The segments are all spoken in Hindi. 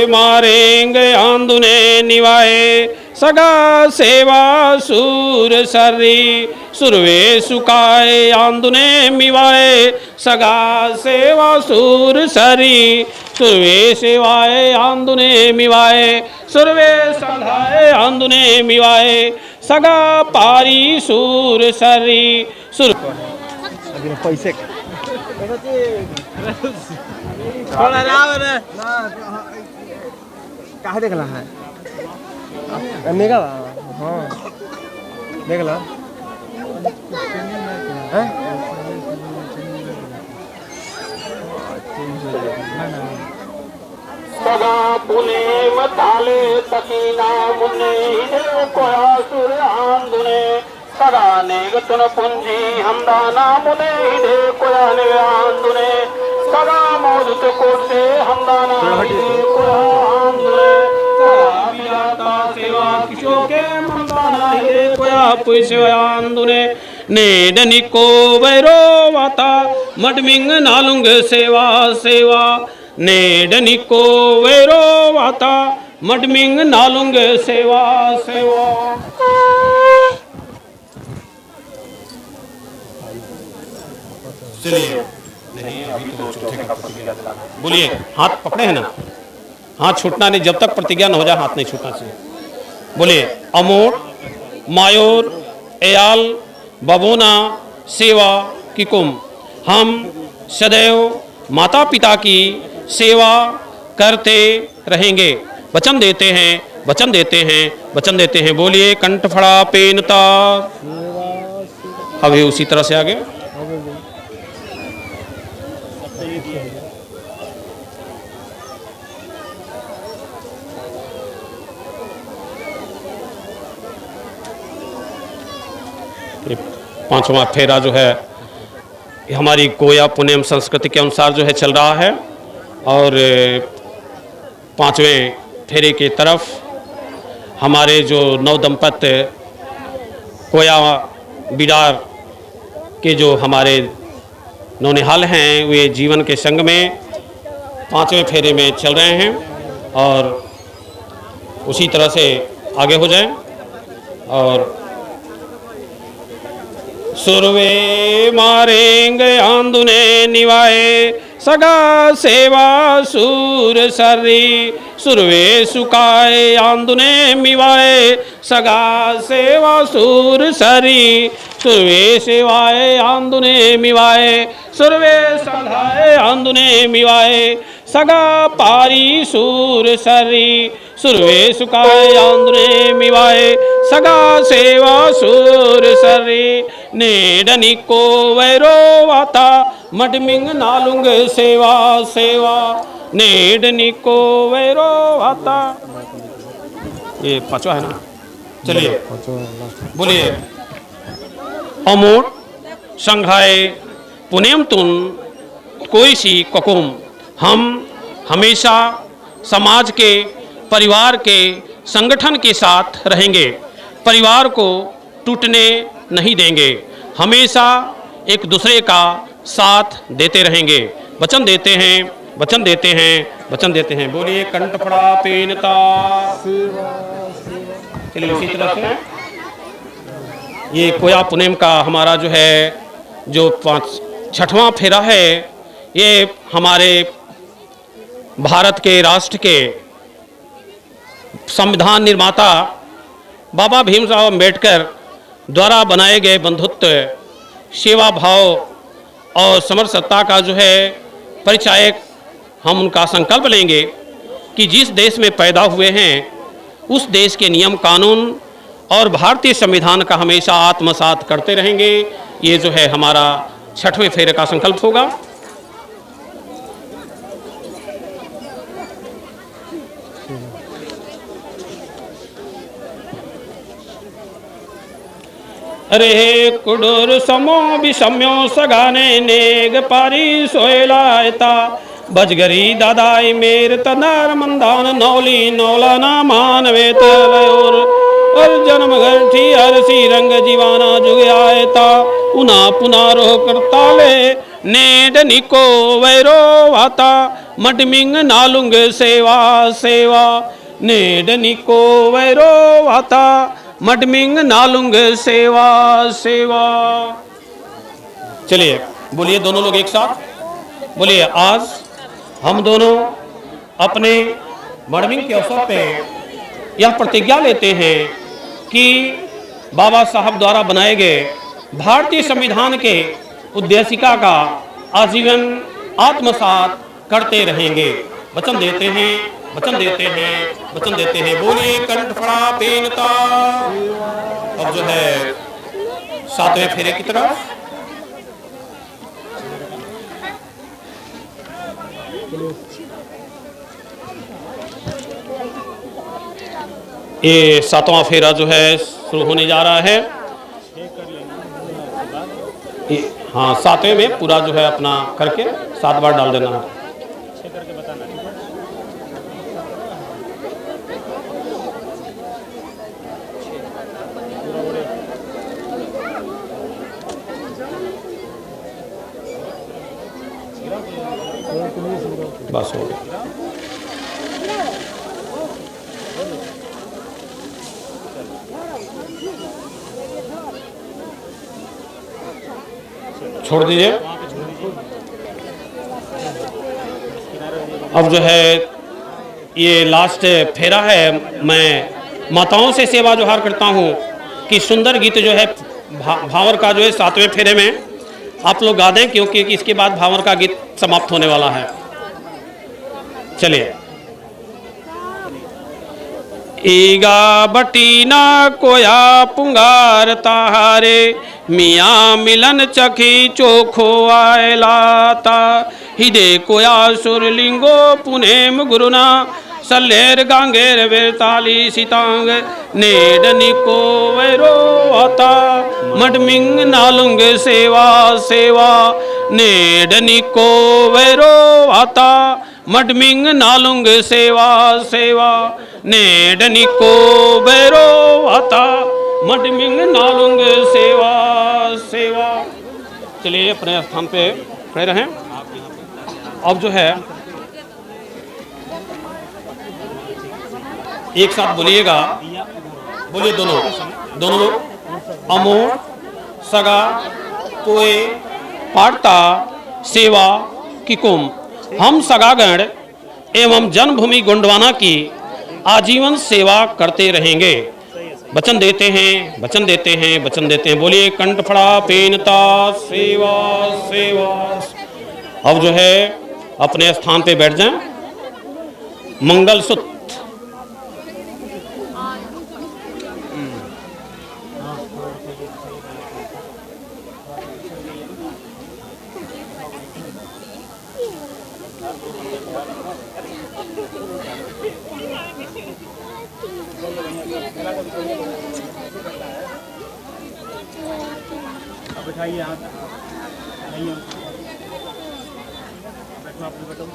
मारेंगे आंदुने निवाए सगा सेवा सूर सर्री सुरवे सुकाए आंदुने मिवाए सगा सेवा सूर सरी सुरवे सेवाए आंदुने मिवाए सुरवे संधाए आंदुने मिवाए सगा पारी सूर सरी सुर पैसे कहा देखला है मेगा हाँ देखला सगा पुने मताले तकीना मुन्ने कोया सुर आंदुने सगा नेगतुन पुंजी हमदाना मुने हिदे कोया ने आंदुने सगा मौजूद कोटे हमदाना हिदे कोया आंदुने सगा मिलाता सेवा किशो के हमदाना हिदे कोया पुष्य आंदुने नेडनिको वैरो वाता मडमिंग नालुंग सेवा सेवा नेडनिको वैरो वाता मडमिंग नालुंग सेवा सेवा। चलिए नहीं अभी तो चौथे का प्रतिज्ञा दिलाना। बोलिए हाथ पकड़े हैं ना, हाथ छूटना नहीं, जब तक प्रतिज्ञा न हो जाए हाथ नहीं छूटना चाहिए। बोलिए अमोट मायोर एयाल बबोना सेवा किकुम हम सदैव माता पिता की सेवा करते रहेंगे, वचन देते हैं वचन देते हैं वचन देते हैं। बोलिए कंठ फड़ा पेनता। अभी उसी तरह से आगे पांचवा फेरा जो है हमारी कोया पुनेम संस्कृति के अनुसार जो है चल रहा है और पांचवें फेरे की तरफ हमारे जो नव दंपत्ति कोया बिडार के जो हमारे नौनिहाल हैं वे जीवन के संग में पांचवें फेरे में चल रहे हैं और उसी तरह से आगे हो जाएं। और सुरवे मारेंगे आंदुने निवाए सगा सेवा सूर सर्री सुरवे सुकाए आंदुने मिवाए सगा सेवा सूर सरी सुरवे सेवाए आंदुने मिवाए सुरवे संधाए आंदुने मिवाए सगा पारी सूर सरी सुरवे सुकाए आंदुने मिवाए सगा सेवा सूर सरी नेडनिको वैरो वाता मडमिंग नालुंग सेवा सेवा नेडनिको वैरो वाता। ये पांचवा है ना, चलिए बोलिए अमोट संघाय पुनेम तुन कोई सी ककुम हम हमेशा समाज के परिवार के संगठन के साथ रहेंगे, परिवार को टूटने नहीं देंगे, हमेशा एक दूसरे का साथ देते रहेंगे, वचन देते हैं वचन देते हैं वचन देते हैं। बोलिए कंठ फड़ा पेनता। चलिए उसी तरह से ये कोया पुनेम का हमारा जो है जो छठवां फेरा है ये हमारे भारत के राष्ट्र के संविधान निर्माता बाबा भीमराव अम्बेडकर द्वारा बनाए गए बंधुत्व सेवा भाव और समरसत्ता का जो है परिचायक हम उनका संकल्प लेंगे कि जिस देश में पैदा हुए हैं उस देश के नियम कानून और भारतीय संविधान का हमेशा आत्मसात करते रहेंगे। ये जो है हमारा छठवें फेरे का संकल्प होगा। अरे कुडुर समो विषम्यो सगाने नेग पारी सोयलायता बजगरी दादाई मेर तनार मंदान नौली नौला ना मानवेत लयोर और जन्म घंटी अरसी रंग जीवाना जुग आयता उना पुनारो करताले नेड निको वैरो वाता मटमिंग नालुंग सेवा सेवा नेडनिको वैरो वाता मटमिंग नालुंग सेवा सेवा। चलिए बोलिए दोनों लोग एक साथ बोलिए। आज हम दोनों अपने मटमिंग के अवसर पे यह प्रतिज्ञा लेते हैं कि बाबा साहब द्वारा बनाए गए भारतीय संविधान के उद्देशिका का आजीवन आत्मसात करते रहेंगे। वचन देते हैं, वचन देते हैं, वचन देते हैं। बोलिए कंठ फड़ा पेनता। अब जो है 7वें फेरे की तरफ। ये 7वां फेरा जो है शुरू होने जा रहा है। हाँ 7वें में पूरा जो है अपना करके 7 बार डाल देना है। बस हो गया। छोड़ दीजिए। अब जो है ये लास्ट फेरा है। मैं माताओं से सेवा जोहार करता हूँ कि सुंदर गीत जो है भावर का जो है 7वें फेरे में आप लोग गा दें, क्योंकि इसके बाद भावर का गीत समाप्त होने वाला है। चलिए। ईगा बटीना कोया पुंगार ताहारे मियाँ मिलन चखी चोखो आयलाता हिदे कोया सुरलिंगो पुनेम गुरुना सल्लेर गांगेर वेताली सीतांग नेडनिको वैरो आता मडमिंग नालुंग सेवा सेवा नेडनिको वैरो आता मडमिंग नालुंग सेवा सेवा नेडनिको वैरो आता मडमिंग नालुंग सेवा सेवा। चलिए अपने स्थान पे खड़े रहें। अब जो है एक साथ बोलिएगा। बोलिए दोनों दोनों लोग। अमोर सगा पोए पाटता सेवा किकुम। हम सगागण एवं जन्मभूमि गोंडवाना की आजीवन सेवा करते रहेंगे। वचन देते हैं, वचन देते हैं, वचन देते हैं। बोलिए कंठ फड़ा पेनता सेवा सेवा। अब जो है अपने स्थान पे बैठ जाएं। मंगलसूत्र बैठाइए यहाँ नहीं हो बैठो, आप बैठो।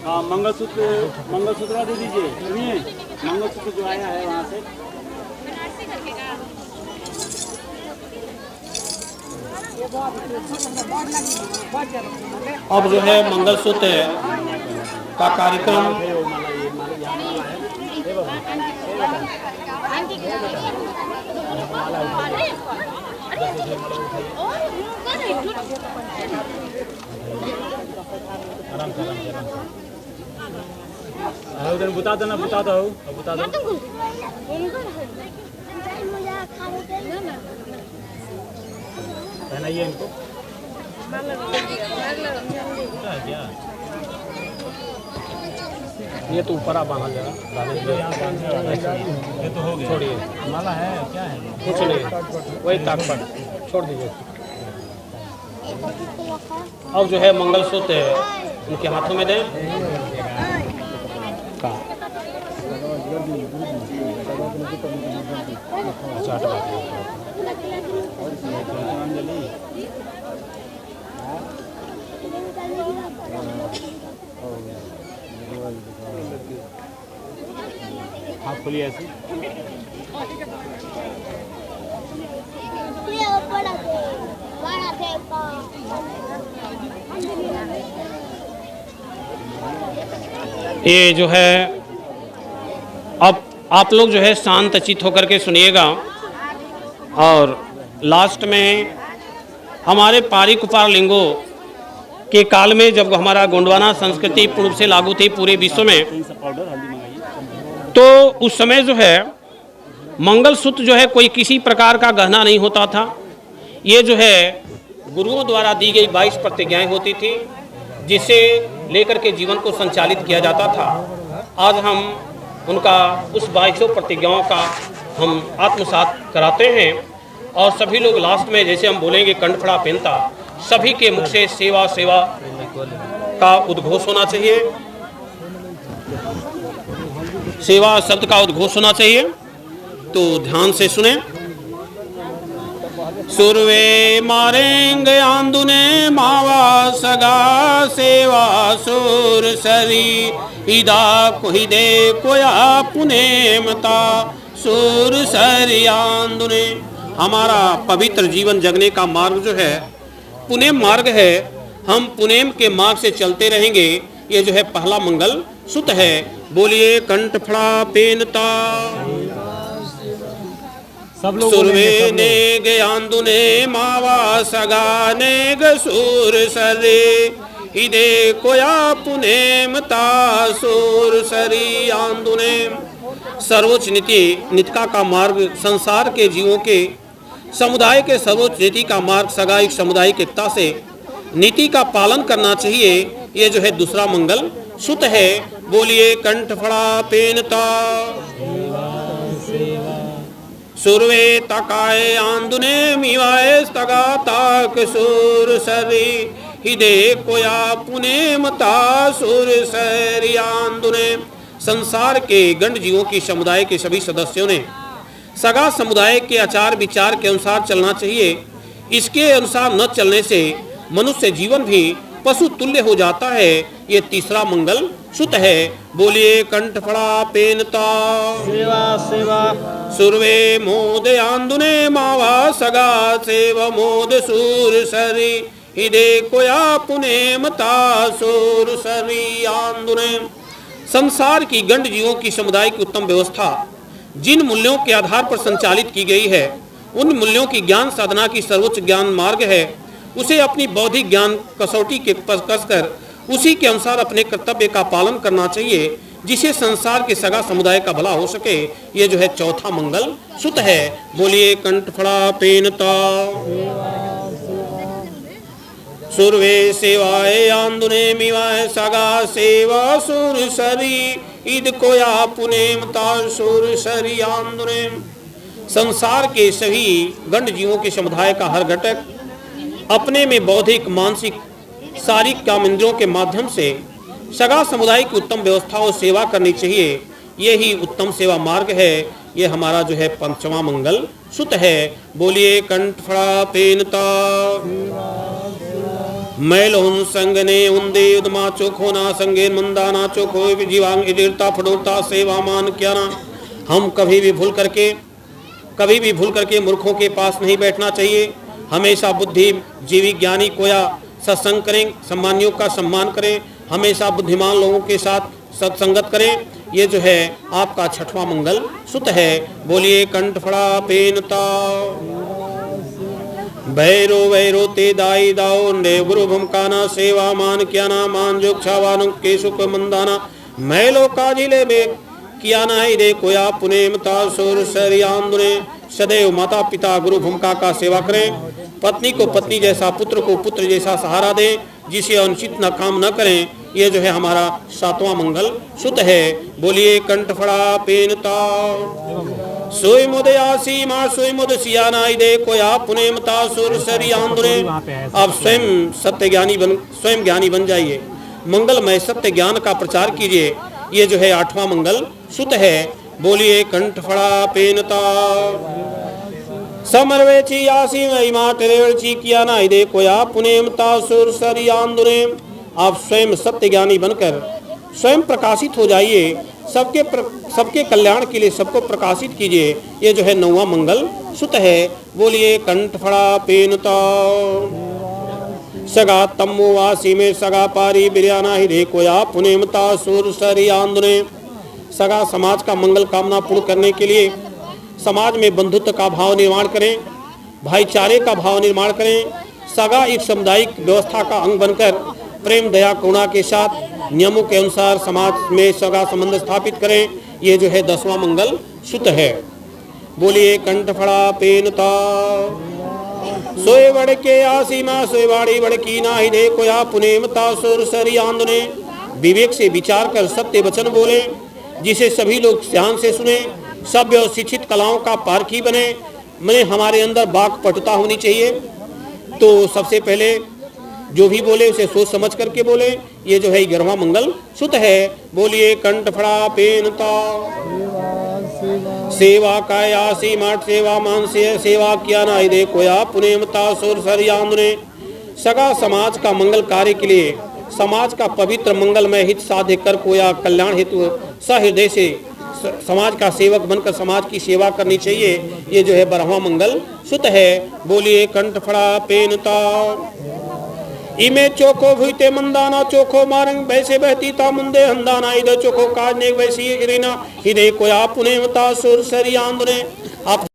हाँ मंगलसूत्र दे दीजिए। सुनिए मंगलसूत्र जो आया है वहाँ से अब जो है मंगलसूत्र का कार्यक्रम उधर बुता देना, बुता दो, बुता दो। पहनाइए इनको। क्या ये तो ऊपर आप बांधा जरा। ये तो हो गया। छोड़िए, माला है क्या है? कुछ नहीं, वही ताकपट छोड़ दीजिए। अब जो है मंगलसूत्र उनके हाथों में दें। हाथ खोलिए ऐसे। ये जो है अब आप लोग जो है शांत चित्त होकर के सुनिएगा। और लास्ट में हमारे पारी कुपार लिंगो के काल में जब हमारा गोंडवाना संस्कृति पूर्ण रूप से लागू थी पूरे विश्व में, पाउडर हल्दी मंगाइए। तो उस समय जो है मंगलसूत्र जो है कोई किसी प्रकार का गहना नहीं होता था। ये जो है गुरुओं द्वारा दी गई 22 प्रतिज्ञाएं होती थी, जिसे लेकर के जीवन को संचालित किया जाता था। आज हम उनका उस 22 प्रतिज्ञाओं का हम आत्मसात कराते हैं। और सभी लोग लास्ट में जैसे हम बोलेंगे कंठफड़ा पहनता, सभी के मुख से सेवा सेवा का उद्घोष होना चाहिए, सेवा शब्द का उद्घोष होना चाहिए। तो ध्यान से सुने। सुरवे मारेंगे आंदुने मावा सगा सेवा सुर सरी इदा कोई दे कोया पुनेमता सुर सरी आंदुने। हमारा पवित्र जीवन जगने का मार्ग जो है पुनेम मार्ग है। हम पुनेम के मार्ग से चलते रहेंगे। ये जो है पहला मंगल सूत्र है। बोलिए कंठफड़ा पेनता सब लोग सुरवे नेग आंदुने मावा सगा नेग सूर सरे इदे कोया पुनेमता सूर सरी आंदुने। सर्वोच्च नीति नित्या का मार्ग संसार के जीवों के समुदाय के सर्वोच्च नीति का मार्ग सगाई सामुदायिक एकता से नीति का पालन करना चाहिए। ये जो है दूसरा मंगल सूत्र है। बोलिए कंठफड़ा पेनता सुरवे तकाए आंदुने मिवाए तगा ताक सुर सरी हिदे कोया पुनेमता सुर सरी आंदुने। संसार के गंड जीवों की समुदाय के सभी सदस्यों ने सगा समुदाय के आचार विचार के अनुसार चलना चाहिए। इसके अनुसार न चलने से मनुष्य जीवन भी पशु तुल्य हो जाता है। ये तीसरा मंगल सूत्र है। बोलिए कंठफड़ा पेनता सेवा सेवा सुरवे मोद आंदुने मावा सगा सेव मोद सूर सरी हिदे कोया पुनेमता सूर सरी आंदुने। संसार की गंड जीवों की समुदाय की उत्तम व्यवस्था जिन मूल्यों के आधार पर संचालित की गई है, उन मूल्यों की ज्ञान साधना की सर्वोच्च ज्ञान मार्ग है। उसे अपनी बौद्धिक ज्ञान कसौटी के कसकर उसी के अनुसार अपने कर्तव्य का पालन करना चाहिए, जिससे संसार के सगा समुदाय का भला हो सके। ये जो है चौथा मंगल सूत्र है। बोलिए कंठफड़ा पेनता सुरवे सेवाए आंदुने मिवाए सगा सेवा सुर सरी ईद कोया पुनेमता सुर सरी आंदुने। संसार के सभी गंड जीवों के समुदाय का हर घटक अपने में बौद्धिक मानसिक शारीरिक काम इंद्रियों के माध्यम से सगा समुदाय की उत्तम व्यवस्था और सेवा करनी चाहिए। ये ही उत्तम सेवा मार्ग है। ये हमारा जो है पंचवा मंगल सूत्र है। बोलिए कंठफड़ा पेनता मैलोन संगने उन्दे उदमा चोखोना संगे मंदाना चोखो जीवांग इदीरता फडोरता सेवा मान क्या ना। हम कभी भी भूल करके मूर्खों के पास नहीं बैठना चाहिए। हमेशा बुद्धि जीवी ज्ञानी कोया सत्संग करें, सम्मानियों का सम्मान करें, हमेशा बुद्धिमान लोगों के साथ सत्संगत करें। ये जो है आपका छठवां मंगल सूत्र है। बोलिए कंठफड़ा पेनता भैरो वैरो ते दाई दाओ ने गुरु भूमकाना सेवा मान क्या ना मान जो क्षावानु के सुख मंदाना मैलो काजिले में किया ना ही दे कोया पुनेमता सुर सरी आंदुने। सदैव माता पिता गुरु भूमिका का सेवा करें। पत्नी को पत्नी जैसा, पुत्र को पुत्र जैसा सहारा दें, जिसे अनुचित न काम न करें। ये जो है हमारा सातवां मंगल सूत्र है। बोलिए कंठफड़ा पेनता सोई मुद आसी माँ सोई मुद सियाना दे कोया पुनेमता सुर सरी आंदुने। आप स्वयं सत्य ज्ञानी बन जाइए। मंगलमय सत्य ज्ञान का प्रचार कीजिए। ये जो है आठवां मंगल सूत्र है। बोलिए कंठफड़ा पेनता समरवेची आसी महिमा टेरेची किया ना दे कोया पुनेमता सुर सरी आंदुने। आप स्वयं सत्य ज्ञानी बनकर स्वयं प्रकाशित हो जाइए। सबके कल्याण के लिए सबको प्रकाशित कीजिए। ये जो है नौवां मंगल सूत्र है। बोलिए कंठफड़ा पेनता सगा तम्मो वासी में सगा पारी बिरयाना हिरे कोया पुनेमता सुर सरी आंदने। सगा समाज का मंगल कामना पूर्ण करने के लिए समाज में बंधुत्व का भाव निर्माण करें, भाईचारे का भाव निर्माण करें। सगा एक सामुदायिक व्यवस्था का अंग बनकर प्रेम दया करुणा के साथ नियमों के अनुसार समाज में सगा संबंध स्थापित करें। ये जो है 10वां मंगल सूत्र है। बोलिए कंठफड़ा पेनता सोए बड़ के आसीमा सोए बाड़ी बड़की ना ही दे कोया पुनेमता सुर सरी आंदने। विवेक से विचार कर सत्य वचन बोले, जिसे सभी लोग ध्यान से सुने। सभ्य और शिक्षित कलाओं का पारखी बने। मैंने हमारे अंदर वाक पटुता होनी चाहिए। तो सबसे पहले जो भी बोले उसे सोच समझ करके बोले। ये जो है 11वां मंगल सूत्र है। बोलिए कंठफड़ा पेनता सेवा कायासी माठ सेवा मानसे सेवा किया ना दे कोया पुनेमता सुर सरियांदने। सगा समाज का मंगल कार्य के लिए समाज का पवित्र मंगलमय हित साध्य कर कोया कल्याण हेतु सहृदय से समाज का सेवक बनकर समाज की सेवा करनी चाहिए। ये जो है 12वां मंगल सूत्र है। बोलिए कंठफड़ा पेनता इमे चोखो भूते मंदाना चोखो मारंग वैसे बहती ता मुंदे हंदाना इधर चोखो काज ने वैसी इरीना हिदे कोया पुनेमता सुर सरी आंदने। आप